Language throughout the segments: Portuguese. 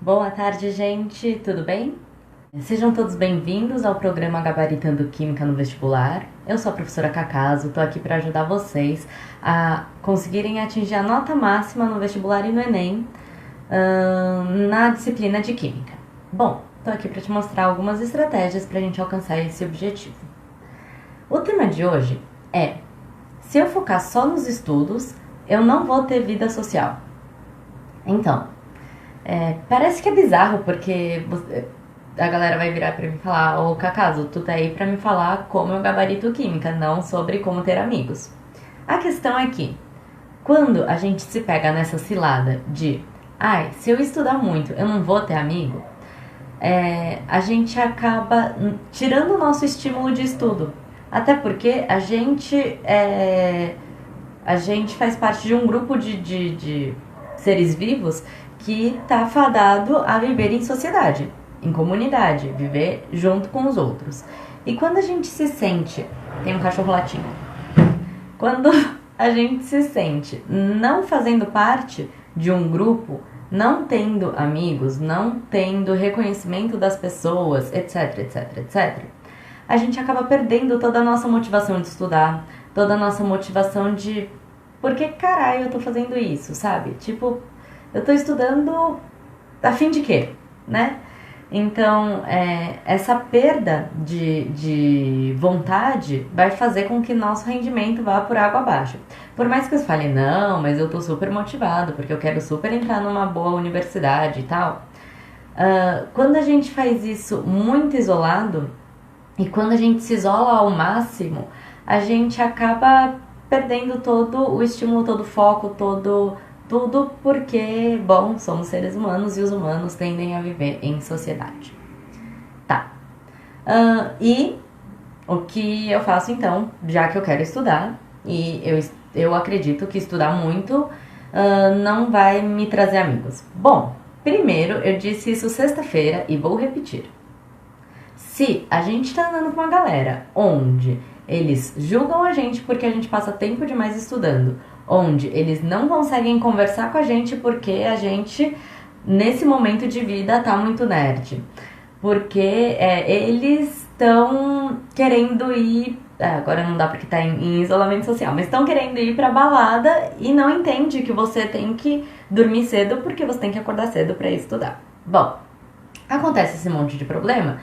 Boa tarde, gente, tudo bem? Sejam todos bem-vindos ao programa Gabaritando Química no Vestibular. Eu sou a professora Cacaso, estou aqui para ajudar vocês a conseguirem atingir a nota máxima no vestibular e no Enem na disciplina de Química. Bom, estou aqui para te mostrar algumas estratégias para a gente alcançar esse objetivo. O tema de hoje é: se eu focar só nos estudos, eu não vou ter vida social. Então, parece que é bizarro, porque a galera vai virar pra mim e falar: ô Cacaso, tu tá aí pra me falar como eu gabarito química, não sobre como ter amigos. A questão é que, quando a gente se pega nessa cilada de ai, se eu estudar muito, eu não vou ter amigo, a gente acaba tirando o nosso estímulo de estudo. Até porque a gente faz parte de um grupo de seres vivos que está fadado a viver em sociedade, em comunidade, viver junto com os outros. E quando a gente se sente... Tem um cachorro latindo. Quando a gente se sente não fazendo parte de um grupo, não tendo amigos, não tendo reconhecimento das pessoas, etc, etc, etc, a gente acaba perdendo toda a nossa motivação de estudar, toda a nossa motivação de por que caralho eu tô fazendo isso, sabe? Tipo, eu tô estudando a fim de quê, né? Então, essa perda de vontade vai fazer com que nosso rendimento vá por água abaixo. Por mais que eu fale, não, mas eu tô super motivado, porque eu quero super entrar numa boa universidade e tal. Quando a gente faz isso muito isolado, e quando a gente se isola ao máximo, a gente acaba perdendo todo o estímulo, todo o foco, tudo porque, bom, somos seres humanos e os humanos tendem a viver em sociedade. Tá. E o que eu faço então, já que eu quero estudar, e eu acredito que estudar muito não vai me trazer amigos. Bom, primeiro eu disse isso sexta-feira e vou repetir. Se a gente tá andando com uma galera onde eles julgam a gente porque a gente passa tempo demais estudando, onde eles não conseguem conversar com a gente porque a gente, nesse momento de vida, tá muito nerd, porque eles estão querendo ir... agora não dá porque tá em isolamento social, mas estão querendo ir pra balada e não entende que você tem que dormir cedo porque você tem que acordar cedo pra estudar. Bom, acontece esse monte de problema.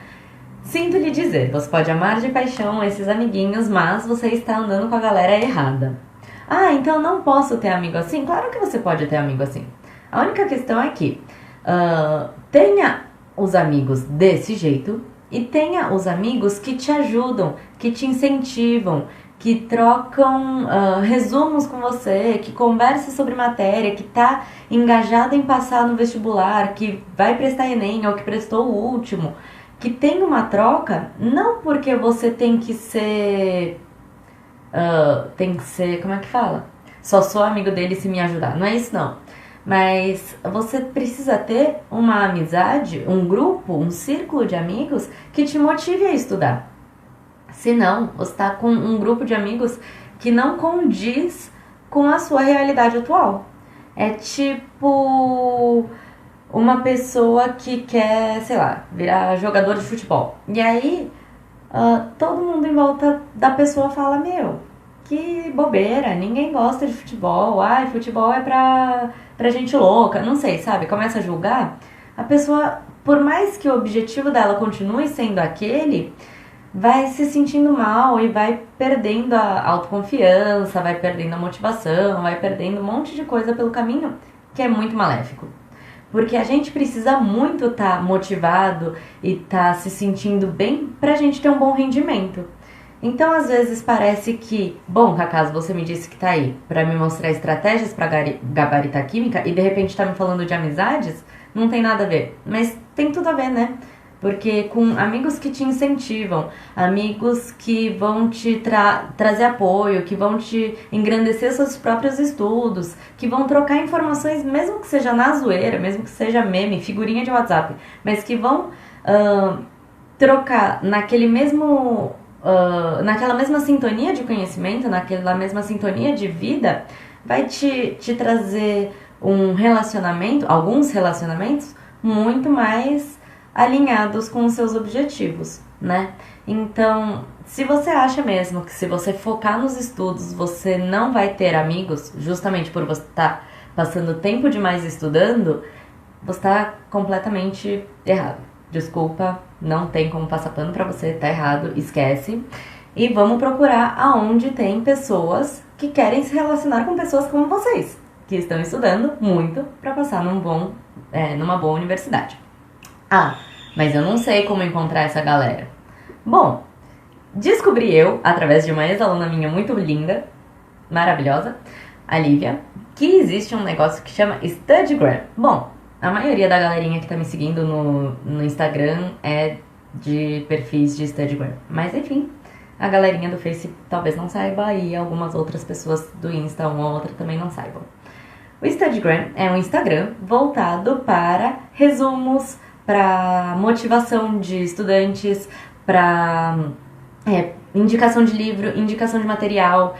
Sinto lhe dizer, você pode amar de paixão esses amiguinhos, mas você está andando com a galera errada. Ah, então eu não posso ter amigo assim? Claro que você pode ter amigo assim. A única questão é que tenha os amigos desse jeito e tenha os amigos que te ajudam, que te incentivam, que trocam resumos com você, que conversa sobre matéria, que tá engajado em passar no vestibular, que vai prestar Enem ou que prestou o último, que tem uma troca, não porque você tem que ser, como é que fala? Só sou amigo dele se me ajudar, não é isso não. Mas você precisa ter uma amizade, um grupo, um círculo de amigos que te motive a estudar. Senão, você está com um grupo de amigos que não condiz com a sua realidade atual. É tipo uma pessoa que quer, sei lá, virar jogador de futebol. E aí, todo mundo em volta da pessoa fala: meu, que bobeira, ninguém gosta de futebol. Ai, futebol é pra gente louca, não sei, sabe? Começa a julgar. A pessoa, por mais que o objetivo dela continue sendo aquele, vai se sentindo mal e vai perdendo a autoconfiança, vai perdendo a motivação, vai perdendo um monte de coisa pelo caminho, que é muito maléfico. Porque a gente precisa muito estar motivado e estar se sentindo bem pra gente ter um bom rendimento. Então, às vezes parece que, bom, Cacaso, você me disse que tá aí pra me mostrar estratégias pra gabaritar química e de repente tá me falando de amizades, não tem nada a ver. Mas tem tudo a ver, né? Porque com amigos que te incentivam, amigos que vão te trazer apoio, que vão te engrandecer seus próprios estudos, que vão trocar informações, mesmo que seja na zoeira, mesmo que seja meme, figurinha de WhatsApp, mas que vão trocar naquela mesma sintonia de conhecimento, naquela mesma sintonia de vida, vai te trazer um relacionamento, alguns relacionamentos, muito mais alinhados com os seus objetivos, né? Então, se você acha mesmo que se você focar nos estudos, você não vai ter amigos, justamente por você estar passando tempo demais estudando, você está completamente errado. Desculpa, não tem como passar pano pra você, tá errado, esquece. E vamos procurar aonde tem pessoas que querem se relacionar com pessoas como vocês, que estão estudando muito para passar numa boa universidade. Ah, mas eu não sei como encontrar essa galera. Bom, descobri eu, através de uma ex-aluna minha muito linda, maravilhosa, a Lívia, que existe um negócio que chama Studygram. Bom, a maioria da galerinha que tá me seguindo no Instagram é de perfis de Studygram. Mas enfim, a galerinha do Face talvez não saiba e algumas outras pessoas do Insta, uma ou outra, também não saibam. O Studygram é um Instagram voltado para resumos, para motivação de estudantes, para indicação de livro, indicação de material,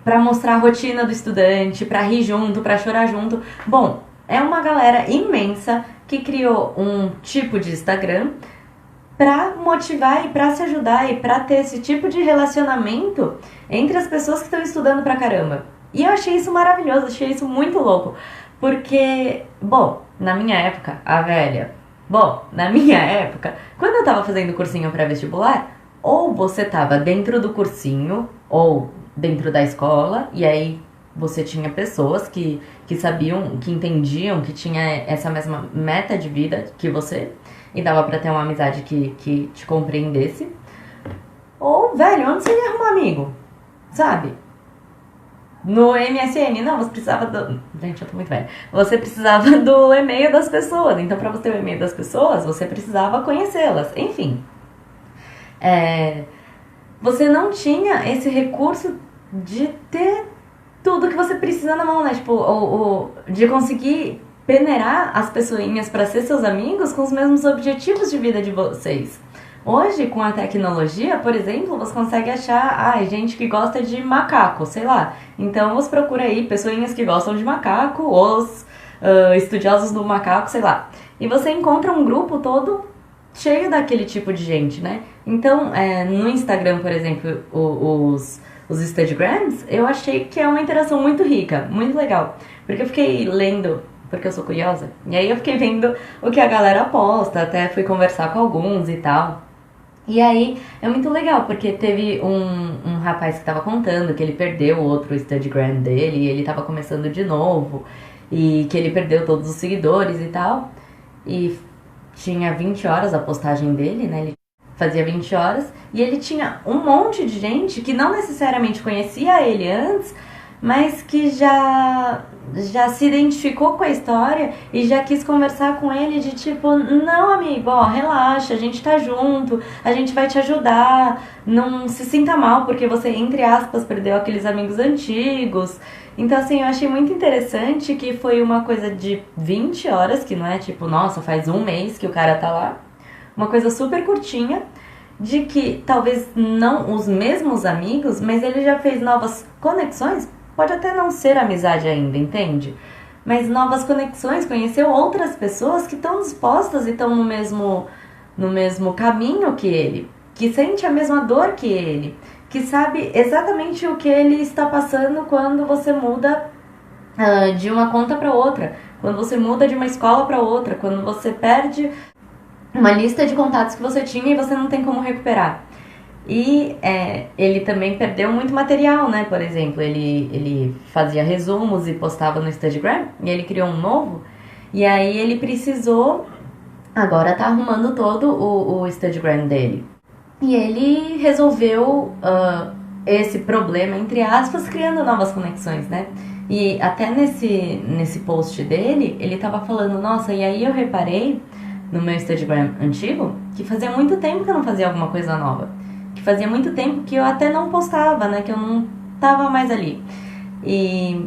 para mostrar a rotina do estudante, para rir junto, para chorar junto. Bom, é uma galera imensa que criou um tipo de Instagram para motivar e para se ajudar e para ter esse tipo de relacionamento entre as pessoas que estão estudando pra caramba. E eu achei isso maravilhoso, achei isso muito louco, porque, bom, na minha época, quando eu tava fazendo cursinho pré-vestibular, ou você tava dentro do cursinho ou dentro da escola, e aí você tinha pessoas que sabiam, que entendiam, que tinha essa mesma meta de vida que você, e dava pra ter uma amizade que te compreendesse. Ou, velho, onde você ia arrumar amigo? Sabe? No MSN, não, você precisava do... Gente, eu tô muito velha. Você precisava do e-mail das pessoas. Então, pra você ter o e-mail das pessoas, você precisava conhecê-las. Enfim. Você não tinha esse recurso de ter tudo que você precisa na mão, né? Tipo, de conseguir peneirar as pessoinhas para ser seus amigos com os mesmos objetivos de vida de vocês. Hoje, com a tecnologia, por exemplo, você consegue achar gente que gosta de macaco, sei lá. Então você procura aí pessoinhas que gostam de macaco, os estudiosos do macaco, sei lá. E você encontra um grupo todo cheio daquele tipo de gente, né? Então, no Instagram, por exemplo, os Studygrams, eu achei que é uma interação muito rica, muito legal. Porque eu fiquei lendo, porque eu sou curiosa, e aí eu fiquei vendo o que a galera posta, até fui conversar com alguns e tal. E aí é muito legal, porque teve um rapaz que tava contando que ele perdeu o outro Studygram dele, e ele tava começando de novo, e que ele perdeu todos os seguidores e tal. E tinha 20 horas a postagem dele, né? Ele fazia 20 horas, e ele tinha um monte de gente que não necessariamente conhecia ele antes, mas que já se identificou com a história e já quis conversar com ele de tipo, não amigo, relaxa, a gente tá junto, a gente vai te ajudar, não se sinta mal porque você, entre aspas, perdeu aqueles amigos antigos. Então assim, eu achei muito interessante que foi uma coisa de 20 horas, que não é tipo, nossa, faz um mês que o cara tá lá, uma coisa super curtinha, de que talvez não os mesmos amigos, mas ele já fez novas conexões. Pode até não ser amizade ainda, entende? Mas novas conexões, conheceu outras pessoas que estão dispostas e estão no mesmo caminho que ele, que sente a mesma dor que ele, que sabe exatamente o que ele está passando quando você muda de uma conta para outra, quando você muda de uma escola para outra, quando você perde uma lista de contatos que você tinha e você não tem como recuperar. E ele também perdeu muito material, né? Por exemplo, ele fazia resumos e postava no Studygram, e ele criou um novo, e aí ele precisou, agora tá arrumando todo o Studygram dele. E ele resolveu esse problema, entre aspas, criando novas conexões, né? E até nesse post dele, ele tava falando, nossa, e aí eu reparei no meu Studygram antigo que fazia muito tempo que eu não fazia alguma coisa nova. Que fazia muito tempo que eu até não postava, né? Que eu não tava mais ali. E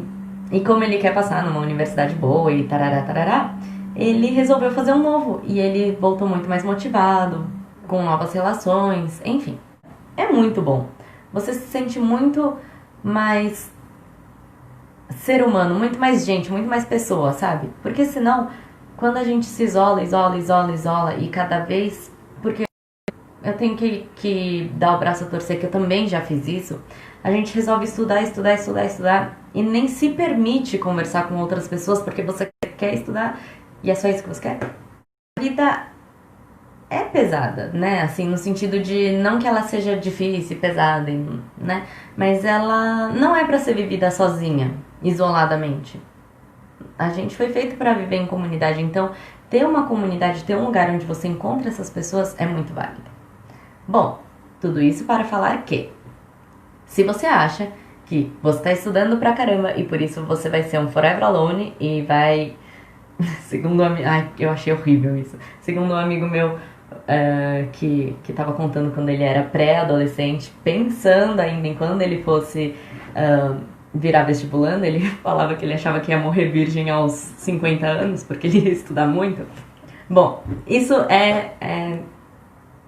como ele quer passar numa universidade boa e tarará, ele resolveu fazer um novo. E ele voltou muito mais motivado, com novas relações, enfim. É muito bom. Você se sente muito mais ser humano, muito mais gente, muito mais pessoa, sabe? Porque senão quando a gente se isola, isola, e cada vez... Porque eu tenho que dar o braço a torcer, que eu também já fiz isso. A gente resolve estudar, e nem se permite conversar com outras pessoas porque você quer estudar e é só isso que você quer. A vida é pesada, né? Assim, no sentido de não que ela seja difícil, pesada, né? Mas ela não é pra ser vivida sozinha, isoladamente. A gente foi feito pra viver em comunidade, então ter uma comunidade, ter um lugar onde você encontra essas pessoas é muito válido. Bom, tudo isso para falar que, se você acha que você está estudando pra caramba e por isso você vai ser um forever alone e vai... Segundo um amigo... Ai, eu achei horrível isso. Segundo um amigo meu que tava contando quando ele era pré-adolescente, pensando ainda em quando ele fosse virar vestibulando, ele falava que ele achava que ia morrer virgem aos 50 anos, porque ele ia estudar muito. Bom, isso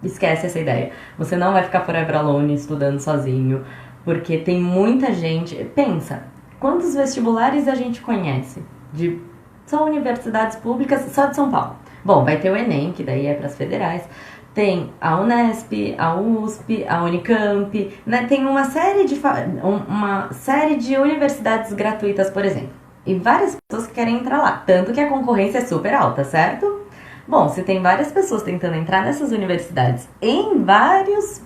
esquece essa ideia. Você não vai ficar forever alone estudando sozinho, porque tem muita gente... Pensa, quantos vestibulares a gente conhece? De só universidades públicas, só de São Paulo. Bom, vai ter o Enem, que daí é para as federais. Tem a Unesp, a USP, a Unicamp, né? Tem uma série de universidades gratuitas, por exemplo. E várias pessoas que querem entrar lá. Tanto que a concorrência é super alta, certo? Bom, se tem várias pessoas tentando entrar nessas universidades em vários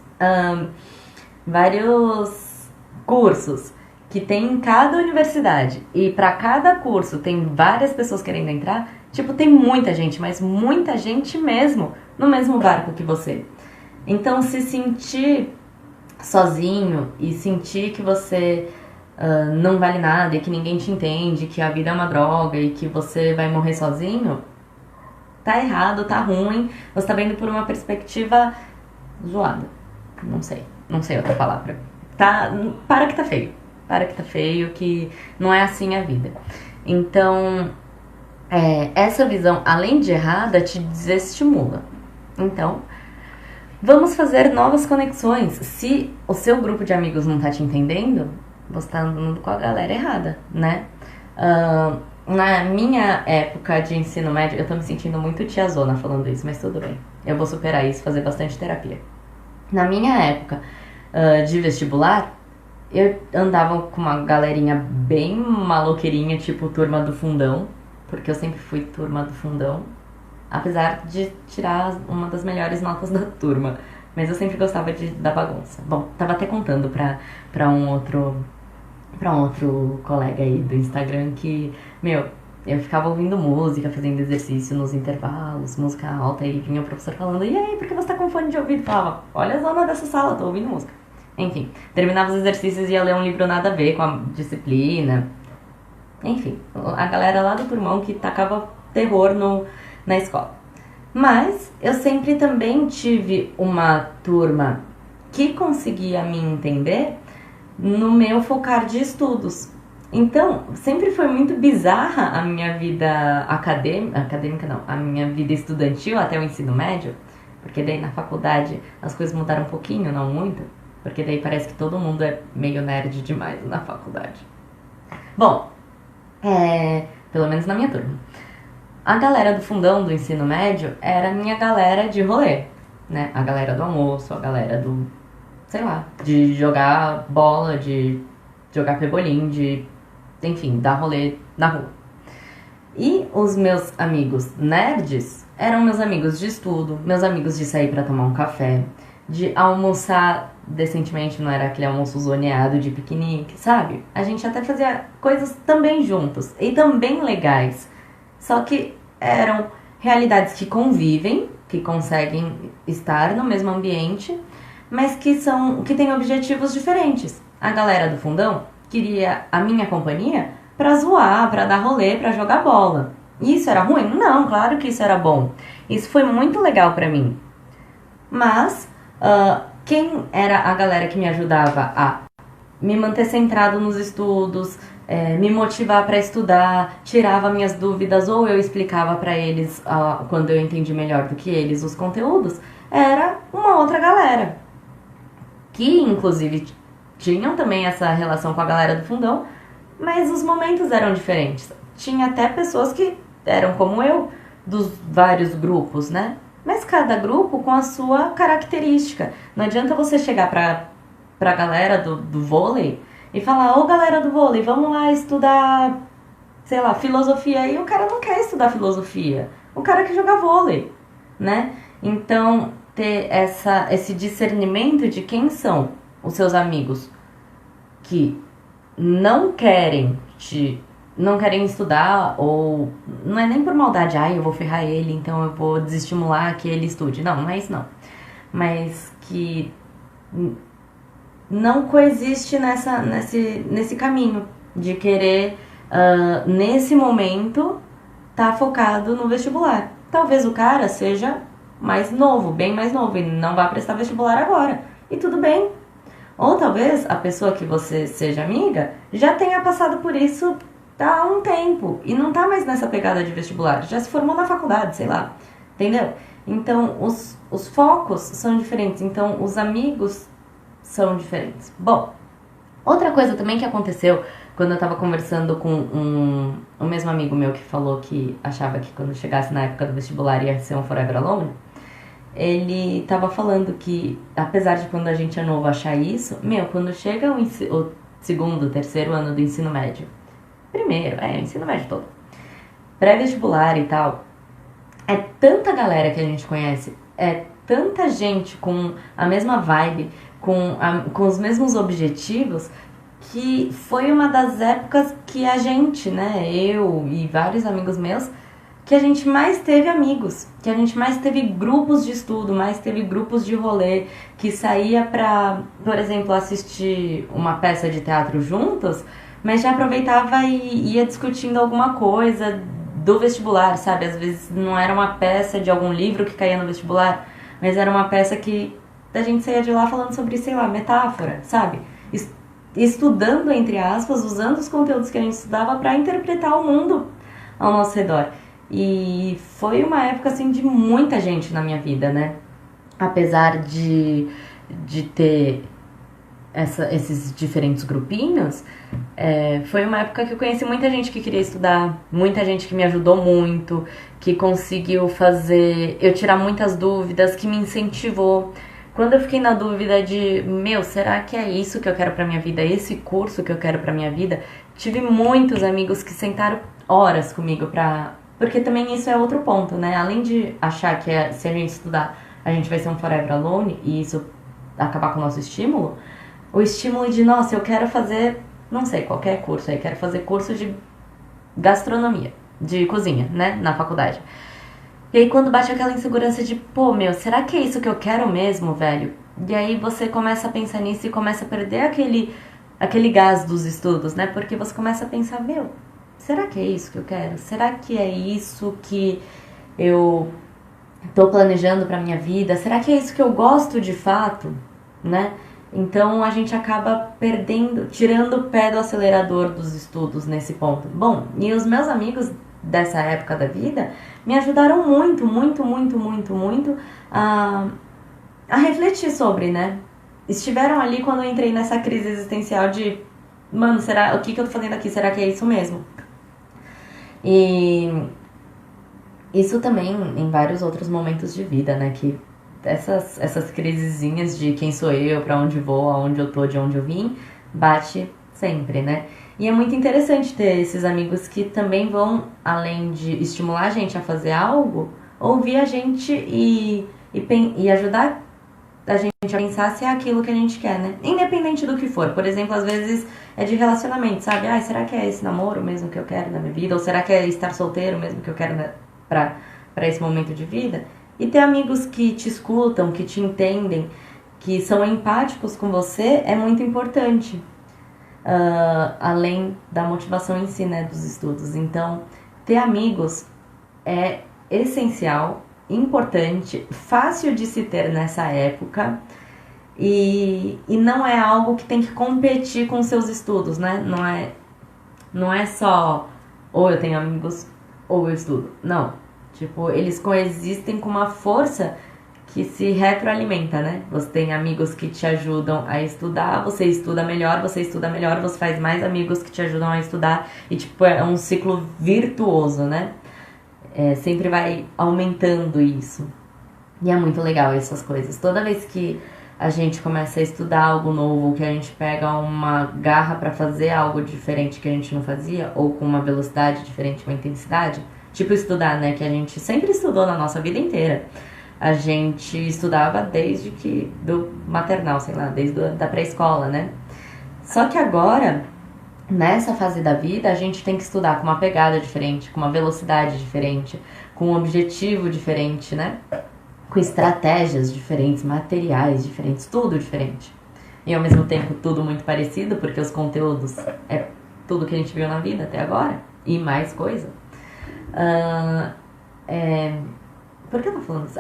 cursos que tem em cada universidade e para cada curso tem várias pessoas querendo entrar, tipo, tem muita gente, mas muita gente mesmo no mesmo barco que você. Então, se sentir sozinho e sentir que você não vale nada e que ninguém te entende, que a vida é uma droga e que você vai morrer sozinho, tá errado, tá ruim, você tá vendo por uma perspectiva zoada. Não sei outra palavra. Para que tá feio, que não é assim a vida. Então, essa visão, além de errada, te desestimula. Então, vamos fazer novas conexões. Se o seu grupo de amigos não tá te entendendo, você tá andando com a galera errada, né? Na minha época de ensino médio, eu tô me sentindo muito tiazona falando isso, mas tudo bem. Eu vou superar isso, fazer bastante terapia. Na minha época de vestibular, eu andava com uma galerinha bem maloqueirinha, tipo turma do fundão, porque eu sempre fui turma do fundão, apesar de tirar uma das melhores notas da turma, mas eu sempre gostava da bagunça. Bom, tava até contando pra um outro colega aí do Instagram que, eu ficava ouvindo música, fazendo exercício nos intervalos, música alta, e vinha o professor falando, e aí, por que você tá com fone de ouvido? Falava, olha a zona dessa sala, tô ouvindo música. Enfim, terminava os exercícios e ia ler um livro nada a ver com a disciplina. Enfim, a galera lá do turmão que tacava terror na escola. Mas eu sempre também tive uma turma que conseguia me entender no meu focar de estudos. Então, sempre foi muito bizarra a minha vida acadêmica não, a minha vida estudantil até o ensino médio, porque daí na faculdade as coisas mudaram um pouquinho, não muito, porque daí parece que todo mundo é meio nerd demais na faculdade. Bom, pelo menos na minha turma. A galera do fundão do ensino médio era a minha galera de rolê, né? A galera do almoço, a galera do, sei lá, de jogar bola, de jogar pebolim, enfim, dar rolê na rua. E os meus amigos nerds eram meus amigos de estudo, meus amigos de sair pra tomar um café, de almoçar decentemente, não era aquele almoço zoneado de piquenique, sabe? A gente até fazia coisas também juntos e também legais. Só que eram realidades que convivem, que conseguem estar no mesmo ambiente, mas que têm objetivos diferentes. A galera do fundão queria a minha companhia pra zoar, pra dar rolê, pra jogar bola. Isso era ruim? Não, claro que isso era bom. Isso foi muito legal pra mim. Mas quem era a galera que me ajudava a me manter centrado nos estudos, me motivar pra estudar, tirava minhas dúvidas ou eu explicava pra eles quando eu entendi melhor do que eles os conteúdos, era uma outra galera. Que inclusive tinham também essa relação com a galera do fundão, mas os momentos eram diferentes. Tinha até pessoas que eram como eu, dos vários grupos, né? Mas cada grupo com a sua característica. Não adianta você chegar pra galera do vôlei e falar, ô galera do vôlei, vamos lá estudar, sei lá, filosofia. E o cara não quer estudar filosofia. O cara quer jogar vôlei, né? Então, ter esse discernimento de quem são os seus amigos que não querem estudar, ou não é nem por maldade, eu vou ferrar ele, então eu vou desestimular que ele estude. Não é isso não. Mas que não coexiste nesse caminho de querer, nesse momento, tá focado no vestibular. Talvez o cara seja mais novo, bem mais novo, e não vai prestar vestibular agora. E tudo bem. Ou talvez a pessoa que você seja amiga já tenha passado por isso há um tempo e não tá mais nessa pegada de vestibular, já se formou na faculdade, sei lá, entendeu? Então os focos são diferentes, então os amigos são diferentes. Bom, outra coisa também que aconteceu quando eu tava conversando com o mesmo amigo meu que falou que achava que quando chegasse na época do vestibular ia ser um Forever Alone, ele tava falando que, apesar de quando a gente é novo achar isso, quando chega o segundo, terceiro ano do ensino médio, primeiro, o ensino médio todo, pré-vestibular e tal, é tanta galera que a gente conhece, é tanta gente com a mesma vibe, com os mesmos objetivos, que foi uma das épocas que a gente, né, eu e vários amigos meus, que a gente mais teve amigos, que a gente mais teve grupos de estudo, mais teve grupos de rolê, que saía pra, por exemplo, assistir uma peça de teatro juntos, mas já aproveitava e ia discutindo alguma coisa do vestibular, sabe? Às vezes não era uma peça de algum livro que caía no vestibular, mas era uma peça que a gente saía de lá falando sobre, sei lá, metáfora, sabe? Estudando, entre aspas, usando os conteúdos que a gente estudava para interpretar o mundo ao nosso redor. E foi uma época, assim, de muita gente na minha vida, né? Apesar de ter esses diferentes grupinhos, foi uma época que eu conheci muita gente que queria estudar, muita gente que me ajudou muito, que conseguiu fazer eu tirar muitas dúvidas, que me incentivou. Quando eu fiquei na dúvida de, será que é isso que eu quero pra minha vida, esse curso que eu quero pra minha vida, tive muitos amigos que sentaram horas comigo porque também isso é outro ponto, né? Além de achar que se a gente estudar, a gente vai ser um Forever Alone e isso acabar com o nosso estímulo, o estímulo de, nossa, eu quero fazer, não sei, qualquer curso aí, quero fazer curso de gastronomia, de cozinha, né, na faculdade. E aí quando bate aquela insegurança de, será que é isso que eu quero mesmo, velho? E aí você começa a pensar nisso e começa a perder aquele gás dos estudos, né? Porque você começa a pensar, será que é isso que eu quero? Será que é isso que eu tô planejando pra minha vida? Será que é isso que eu gosto de fato, né? Então a gente acaba tirando o pé do acelerador dos estudos nesse ponto. Bom, e os meus amigos dessa época da vida me ajudaram muito, muito, muito, muito, muito a refletir sobre, né? Estiveram ali quando eu entrei nessa crise existencial de, o que eu tô fazendo aqui? Será que é isso mesmo? E isso também em vários outros momentos de vida, né? Que essas crisezinhas de quem sou eu, pra onde vou, aonde eu tô, de onde eu vim, bate sempre, né? E é muito interessante ter esses amigos que também vão, além de estimular a gente a fazer algo, ouvir a gente e ajudar a gente a pensar se é aquilo que a gente quer, né? Independente do que for. Por exemplo, às vezes é de relacionamento, sabe? Será que é esse namoro mesmo que eu quero na minha vida? Ou será que é estar solteiro mesmo que eu quero pra esse momento de vida? E ter amigos que te escutam, que te entendem, que são empáticos com você é muito importante. Além da motivação em si, né, dos estudos. Então, ter amigos é essencial, importante, fácil de se ter nessa época e não é algo que tem que competir com seus estudos, né? Não é só ou eu tenho amigos ou eu estudo. Não. Tipo, eles coexistem com uma força que se retroalimenta, né? Você tem amigos que te ajudam a estudar, você estuda melhor, você faz mais amigos que te ajudam a estudar e, tipo, é um ciclo virtuoso, né? sempre vai aumentando isso. E é muito legal essas coisas. Toda vez que a gente começa a estudar algo novo, que a gente pega uma garra para fazer algo diferente que a gente não fazia, ou com uma velocidade diferente, uma intensidade, tipo estudar, né, que a gente sempre estudou na nossa vida inteira. A gente estudava desde que do maternal, sei lá, desde da pré-escola, né? Só que agora, nessa fase da vida, a gente tem que estudar com uma pegada diferente, com uma velocidade diferente, com um objetivo diferente, né? Com estratégias diferentes, materiais diferentes, tudo diferente. E ao mesmo tempo tudo muito parecido, porque os conteúdos é tudo que a gente viu na vida até agora, e mais coisa. Por que eu tô falando isso?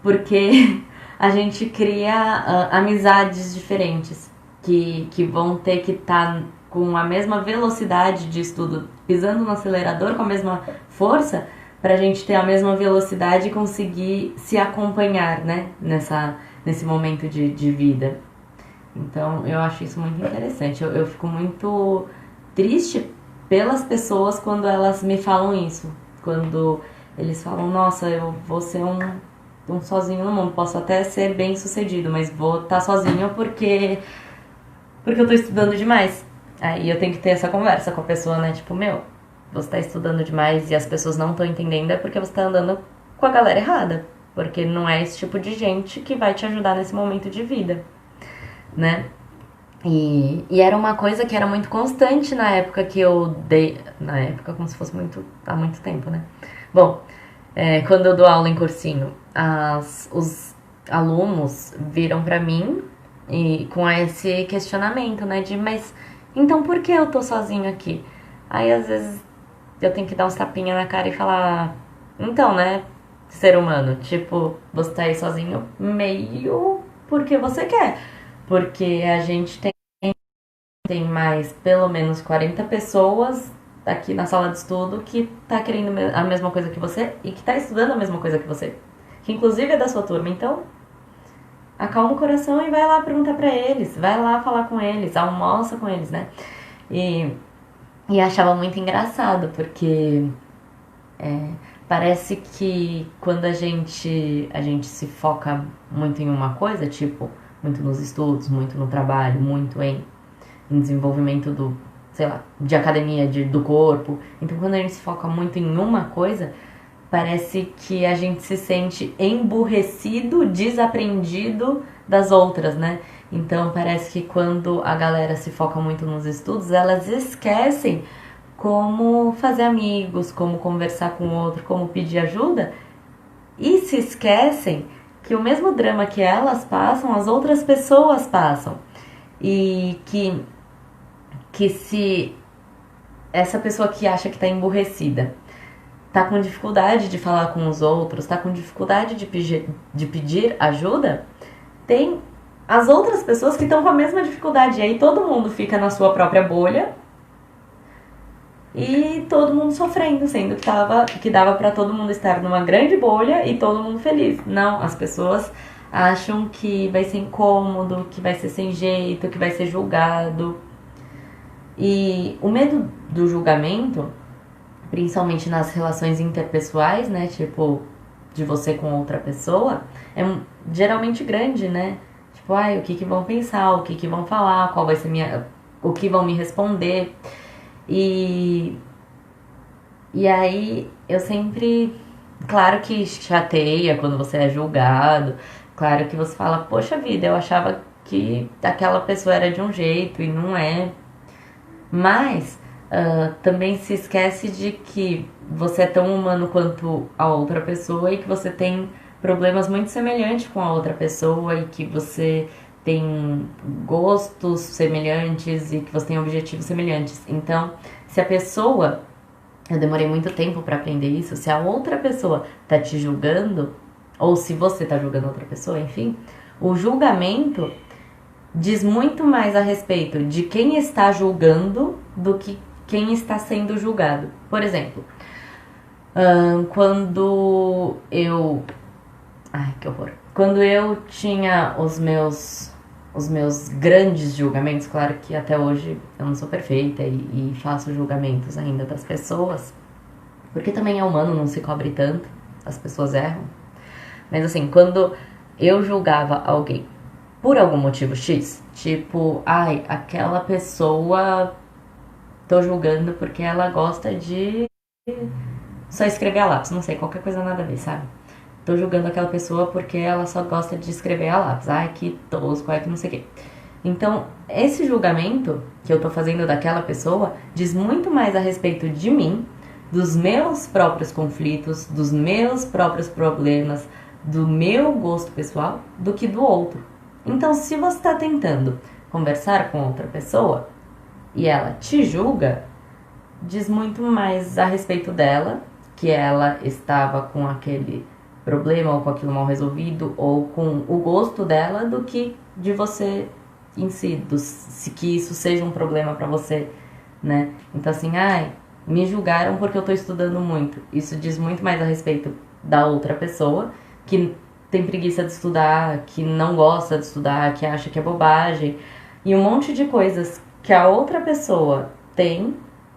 Porque a gente cria amizades diferentes, que vão ter que estar com a mesma velocidade de estudo, pisando no acelerador com a mesma força, pra gente ter a mesma velocidade e conseguir se acompanhar, né, nesse momento de vida. Então, eu acho isso muito interessante. Eu fico muito triste pelas pessoas quando elas me falam isso. Quando eles falam, nossa, eu vou ser um sozinho no mundo. Posso até ser bem sucedido, mas vou estar sozinho porque eu tô estudando demais. Aí eu tenho que ter essa conversa com a pessoa, né? Tipo, meu, você tá estudando demais e as pessoas não estão entendendo, é porque você tá andando com a galera errada. Porque não é esse tipo de gente que vai te ajudar nesse momento de vida, né? E era uma coisa que era muito constante na época que eu dei. Na época, como se fosse há muito tempo, né? Bom, quando eu dou aula em cursinho, os alunos viram pra mim e com esse questionamento, né? Mas então por que eu tô sozinho aqui? Aí às vezes eu tenho que dar uns tapinhas na cara e falar, então, né, ser humano, tipo, você tá aí sozinho meio porque você quer. Porque a gente tem mais pelo menos 40 pessoas aqui na sala de estudo que tá querendo a mesma coisa que você e que tá estudando a mesma coisa que você. Que inclusive é da sua turma. Então, acalma o coração e vai lá perguntar pra eles. Vai lá falar com eles, almoça com eles, né? E achava muito engraçado, porque parece que quando a gente se foca muito em uma coisa, tipo, muito nos estudos, muito no trabalho, muito em desenvolvimento sei lá, de academia, do corpo. Então, quando a gente se foca muito em uma coisa, parece que a gente se sente emburrecido, desaprendido das outras, né? Então, parece que quando a galera se foca muito nos estudos, elas esquecem como fazer amigos, como conversar com o outro, como pedir ajuda, e se esquecem que o mesmo drama que elas passam, as outras pessoas passam. E que se essa pessoa que acha que tá emburrecida tá com dificuldade de falar com os outros, tá com dificuldade de pedir ajuda, tem as outras pessoas que estão com a mesma dificuldade. E aí todo mundo fica na sua própria bolha e todo mundo sofrendo, sendo que dava pra todo mundo estar numa grande bolha e todo mundo feliz. Não, as pessoas acham que vai ser incômodo, que vai ser sem jeito, que vai ser julgado. E o medo do julgamento, principalmente nas relações interpessoais, né? Tipo, de você com outra pessoa, é geralmente grande, né? Tipo, o que vão pensar, o que vão falar, qual vai ser o que vão me responder. E aí eu sempre... Claro que chateia quando você é julgado. Claro que você fala, poxa vida, eu achava que aquela pessoa era de um jeito e não é. Mas também se esquece de que você é tão humano quanto a outra pessoa e que você tem problemas muito semelhantes com a outra pessoa e que você tem gostos semelhantes e que você tem objetivos semelhantes. Então, se a pessoa... Eu demorei muito tempo pra aprender isso. Se a outra pessoa tá te julgando, ou se você tá julgando outra pessoa, enfim, o julgamento diz muito mais a respeito de quem está julgando do que quem está sendo julgado. Por exemplo, quando eu... Ai, que horror. Quando eu tinha os meus grandes julgamentos, claro que até hoje eu não sou perfeita e faço julgamentos ainda das pessoas, porque também é humano, não se cobre tanto, as pessoas erram. Mas assim, quando eu julgava alguém por algum motivo X, tipo, ai, aquela pessoa tô julgando porque ela gosta de só escrever a lápis, não sei, qualquer coisa nada a ver, sabe? Tô julgando aquela pessoa porque ela só gosta de escrever a lápis. Ai, que tosco, ai, que não sei o quê. Então, esse julgamento que eu tô fazendo daquela pessoa diz muito mais a respeito de mim, dos meus próprios conflitos, dos meus próprios problemas, do meu gosto pessoal, do que do outro. Então, se você está tentando conversar com outra pessoa e ela te julga, diz muito mais a respeito dela, que ela estava com aquele problema ou com aquilo mal resolvido ou com o gosto dela, do que de você em si, se que isso seja um problema pra você, né? Então assim, ai, me julgaram porque eu tô estudando muito. Isso diz muito mais a respeito da outra pessoa, que tem preguiça de estudar, que não gosta de estudar, que acha que é bobagem, e um monte de coisas que a outra pessoa tem,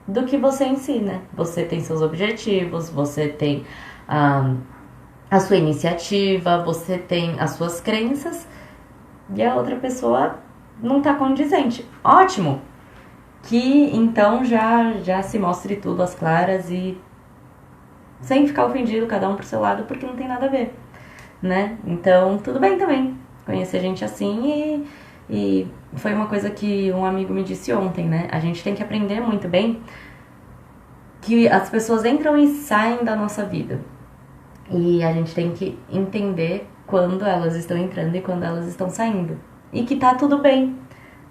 do que você em si, né? Você tem seus objetivos, você tem a sua iniciativa, você tem as suas crenças, e a outra pessoa não tá condizente. Ótimo! Que então já se mostre tudo às claras e sem ficar ofendido, cada um pro seu lado, porque não tem nada a ver, né? Então, tudo bem também conhecer gente assim, e foi uma coisa que um amigo me disse ontem, né? A gente tem que aprender muito bem que as pessoas entram e saem da nossa vida. E a gente tem que entender quando elas estão entrando e quando elas estão saindo. E que tá tudo bem,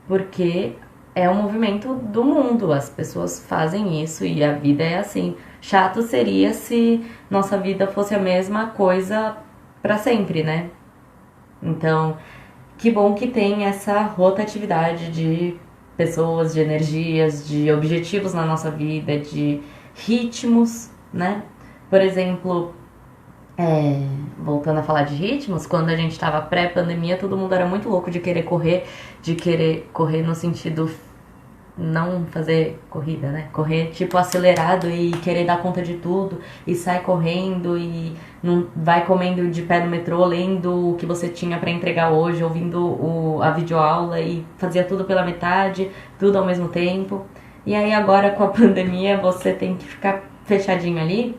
porque é um movimento do mundo, as pessoas fazem isso e a vida é assim. Chato seria se nossa vida fosse a mesma coisa pra sempre, né? Então, que bom que tem essa rotatividade de pessoas, de energias, de objetivos na nossa vida, de ritmos, né? Por exemplo, voltando a falar de ritmos, quando a gente tava pré-pandemia, todo mundo era muito louco de querer correr no sentido não fazer corrida, né? Correr tipo acelerado e querer dar conta de tudo e sai correndo e não vai comendo de pé no metrô, lendo o que você tinha para entregar hoje, ouvindo a videoaula e fazia tudo pela metade, tudo ao mesmo tempo. E aí agora com a pandemia você tem que ficar fechadinho ali.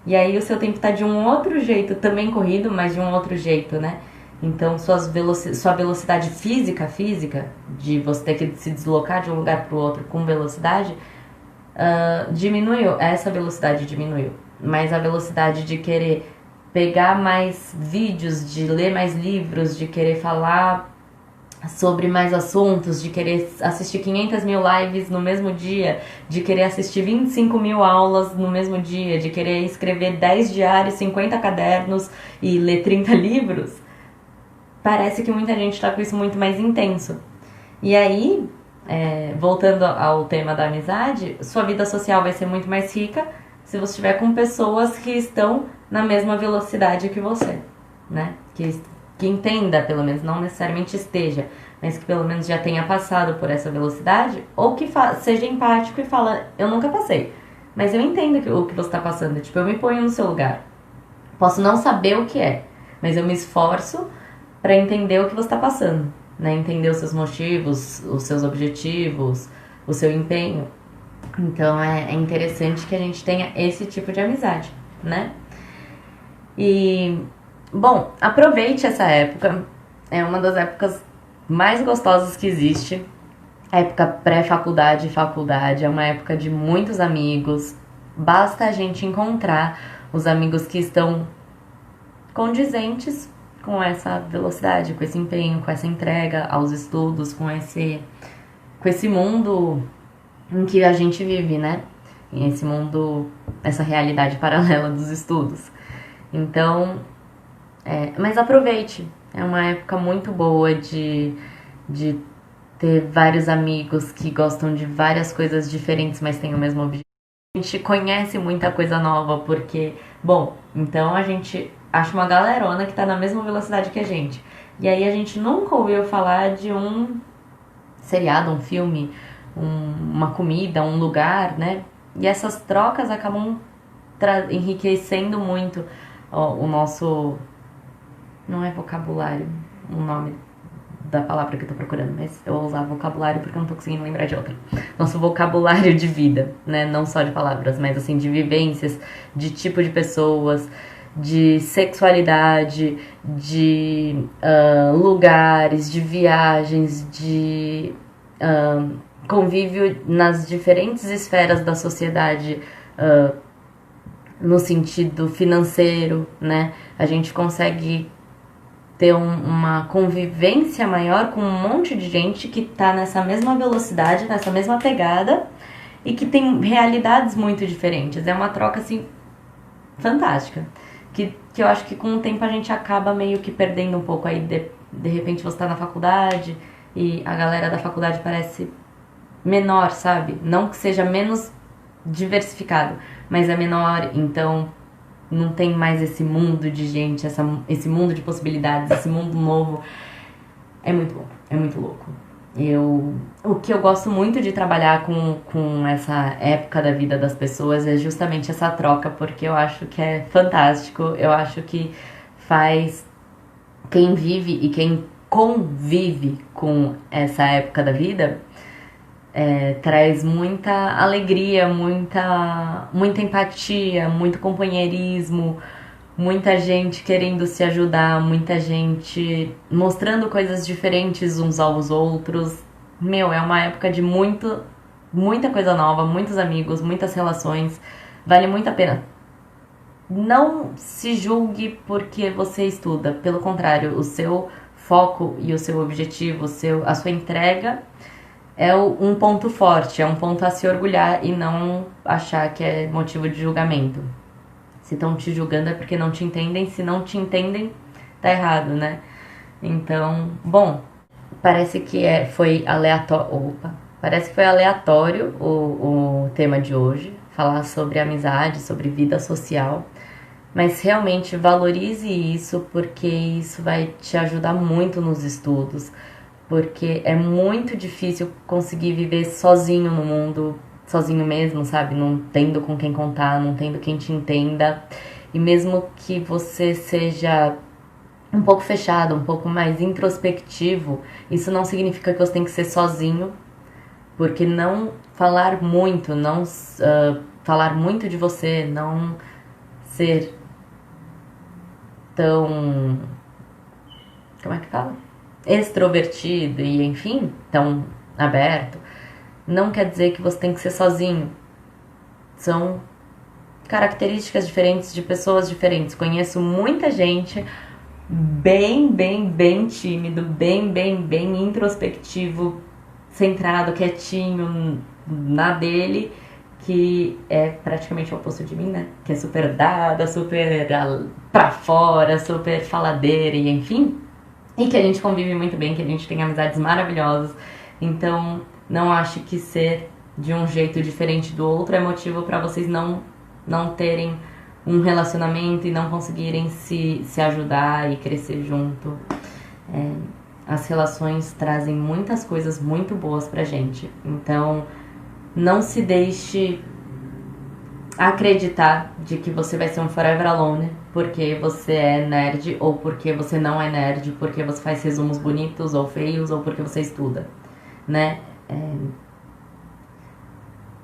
E aí o seu tempo tá de um outro jeito, também corrido, mas de um outro jeito, né? Então sua velocidade física, de você ter que se deslocar de um lugar para o outro com velocidade, diminuiu. Essa velocidade diminuiu. Mas a velocidade de querer pegar mais vídeos, de ler mais livros, de querer falar sobre mais assuntos, de querer assistir 500 mil lives no mesmo dia, de querer assistir 25 mil aulas no mesmo dia, de querer escrever 10 diários, 50 cadernos e ler 30 livros, parece que muita gente tá com isso muito mais intenso. E aí, voltando ao tema da amizade, sua vida social vai ser muito mais rica se você estiver com pessoas que estão na mesma velocidade que você, né? Que entenda, pelo menos, não necessariamente esteja, mas que pelo menos já tenha passado por essa velocidade, ou que seja empático e fala, eu nunca passei, mas eu entendo o que você está passando, tipo, eu me ponho no seu lugar. Posso não saber o que é, mas eu me esforço para entender o que você está passando, né? Entender os seus motivos, os seus objetivos, o seu empenho. Então é interessante que a gente tenha esse tipo de amizade, né? E bom, aproveite essa época. É uma das épocas mais gostosas que existe. A época pré-faculdade e faculdade. É uma época de muitos amigos. Basta a gente encontrar os amigos que estão condizentes com essa velocidade, com esse empenho, com essa entrega aos estudos, com esse mundo em que a gente vive, né? Esse mundo, essa realidade paralela dos estudos. Então, mas aproveite. É uma época muito boa de ter vários amigos que gostam de várias coisas diferentes, mas têm o mesmo objetivo. A gente conhece muita coisa nova, porque, bom, então a gente acha uma galerona que tá na mesma velocidade que a gente. E aí a gente nunca ouviu falar de um seriado, um filme, uma comida, um lugar, né? E essas trocas acabam enriquecendo muito o nosso... Não é vocabulário o nome da palavra que eu tô procurando, mas eu vou usar vocabulário porque eu não tô conseguindo lembrar de outra. Nosso vocabulário de vida, né? Não só de palavras, mas assim, de vivências, de tipo de pessoas, de sexualidade, de lugares, de viagens, de convívio nas diferentes esferas da sociedade, no sentido financeiro, né? A gente consegue ter uma convivência maior com um monte de gente que tá nessa mesma velocidade, nessa mesma pegada e que tem realidades muito diferentes. É uma troca, assim, fantástica. Que eu acho que com o tempo a gente acaba meio que perdendo um pouco. Aí, de repente, você tá na faculdade e a galera da faculdade parece menor, sabe? Não que seja menos diversificado, mas é menor, então... Não tem mais esse mundo de gente, esse mundo de possibilidades, esse mundo novo. É muito bom, é muito louco. O que eu gosto muito de trabalhar com essa época da vida das pessoas é justamente essa troca, porque eu acho que é fantástico, eu acho que faz quem vive e quem convive com essa época da vida... traz muita alegria, muita empatia, muito companheirismo, muita gente querendo se ajudar, muita gente mostrando coisas diferentes uns aos outros. Meu, é uma época de muita coisa nova, muitos amigos, muitas relações. Vale muito a pena. Não se julgue porque você estuda, pelo contrário, o seu foco e o seu objetivo, a sua entrega é um ponto forte, é um ponto a se orgulhar e não achar que é motivo de julgamento. Se estão te julgando é porque não te entendem, se não te entendem, tá errado, né? Então, bom, parece que foi aleatório. Parece que foi aleatório o tema de hoje, falar sobre amizade, sobre vida social. Mas realmente valorize isso, porque isso vai te ajudar muito nos estudos. Porque é muito difícil conseguir viver sozinho no mundo, sozinho mesmo, sabe? Não tendo com quem contar, não tendo quem te entenda. E mesmo que você seja um pouco fechado, um pouco mais introspectivo, isso não significa que você tem que ser sozinho, porque não falar muito, não falar muito de você, não ser tão... Como é que fala? Extrovertido e, enfim, tão aberto, não quer dizer que você tem que ser sozinho. São características diferentes de pessoas diferentes. Conheço muita gente bem tímido, bem introspectivo, centrado, quietinho na dele, que é praticamente o oposto de mim, né? Que é super dada, super pra fora, super faladeira e enfim... E que a gente convive muito bem, que a gente tem amizades maravilhosas. Então, não acho que ser de um jeito diferente do outro é motivo para vocês não terem um relacionamento e não conseguirem se ajudar e crescer junto. As relações trazem muitas coisas muito boas pra gente. Então, não se deixe acreditar de que você vai ser um forever alone porque você é nerd, ou porque você não é nerd, porque você faz resumos bonitos ou feios, ou porque você estuda, né?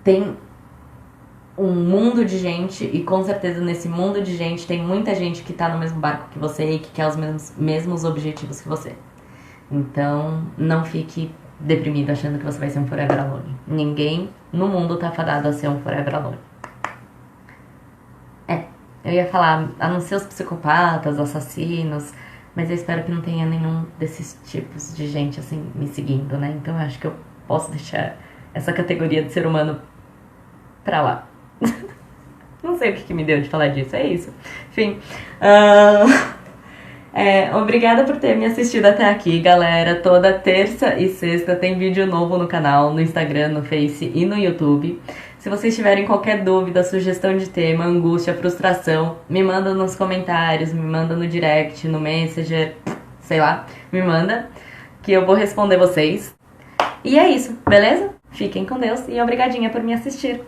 Tem um mundo de gente, e com certeza nesse mundo de gente tem muita gente que tá no mesmo barco que você e que quer os mesmos objetivos que você. Então, não fique deprimido achando que você vai ser um forever alone. Ninguém no mundo tá fadado a ser um forever alone. Eu ia falar, a não ser os psicopatas, assassinos, mas eu espero que não tenha nenhum desses tipos de gente, assim, me seguindo, né? Então eu acho que eu posso deixar essa categoria de ser humano pra lá. Não sei o que me deu de falar disso, é isso. Enfim, obrigada por ter me assistido até aqui, galera. Toda terça e sexta tem vídeo novo no canal, no Instagram, no Face e no YouTube. Se vocês tiverem qualquer dúvida, sugestão de tema, angústia, frustração, me manda nos comentários, me manda no direct, no Messenger, sei lá, me manda, que eu vou responder vocês. E é isso, beleza? Fiquem com Deus e obrigadinha por me assistir.